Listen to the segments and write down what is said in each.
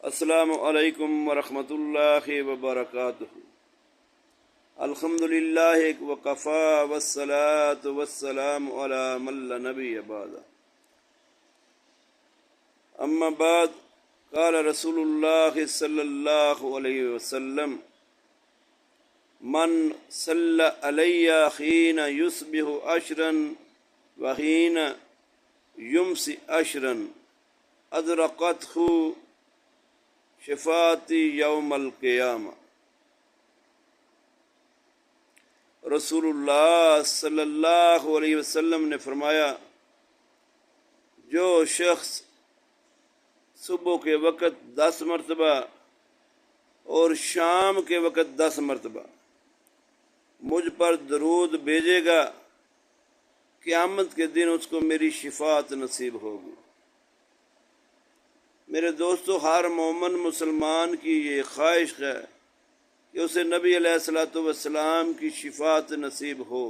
السلام علیکم ورحمۃ اللہ وبرکاتہ۔ الحمد للہ وکفی والصلاۃ والسلام علی من لا نبی بعد۔ اما بعد، قال رسول اللہ صلی اللہ علیہ وسلم: من صلی علی حین یصبح عشرا وحین یمسی عشرا ادرکتہ شفاعتی یوم القیامہ۔ رسول اللہ صلی اللہ علیہ وسلم نے فرمایا، جو شخص صبح کے وقت 10 مرتبہ اور شام کے وقت 10 مرتبہ مجھ پر درود بھیجے گا، قیامت کے دن اس کو میری شفاعت نصیب ہوگی۔ میرے دوستو، ہر مومن مسلمان کی یہ خواہش ہے کہ اسے نبی علیہ الصلوۃ والسلام کی شفاعت نصیب ہو۔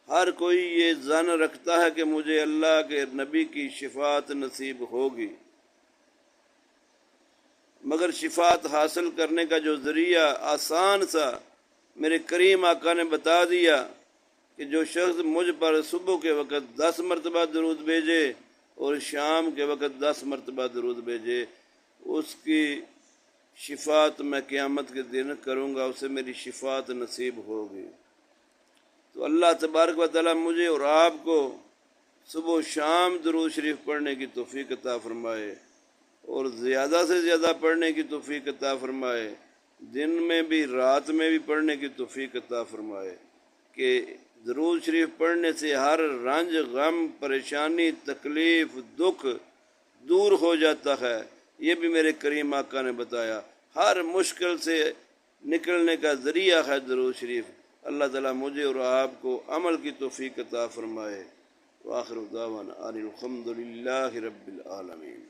ہر کوئی یہ ظن رکھتا ہے کہ مجھے اللہ کے نبی کی شفاعت نصیب ہوگی، مگر شفاعت حاصل کرنے کا جو ذریعہ آسان سا میرے کریم آقا نے بتا دیا کہ جو شخص مجھ پر صبح کے وقت 10 مرتبہ درود بھیجے اور شام کے وقت 10 مرتبہ درود بھیجے، اس کی شفاعت میں قیامت کے دن کروں گا، اسے میری شفاعت نصیب ہوگی۔ تو اللہ تبارک و تعالیٰ مجھے اور آپ کو صبح و شام درود شریف پڑھنے کی توفیق عطا فرمائے، اور زیادہ سے زیادہ پڑھنے کی توفیق عطا فرمائے، دن میں بھی رات میں بھی پڑھنے کی توفیق عطا فرمائے، کہ درود شریف پڑھنے سے ہر رنج، غم، پریشانی، تکلیف، دکھ دور ہو جاتا ہے۔ یہ بھی میرے کریم آقا نے بتایا، ہر مشکل سے نکلنے کا ذریعہ ہے درود شریف۔ اللہ تعالیٰ مجھے اور آپ کو عمل کی توفیق عطا فرمائے۔ وآخر دعوانا ان الحمد للہ رب العالمین۔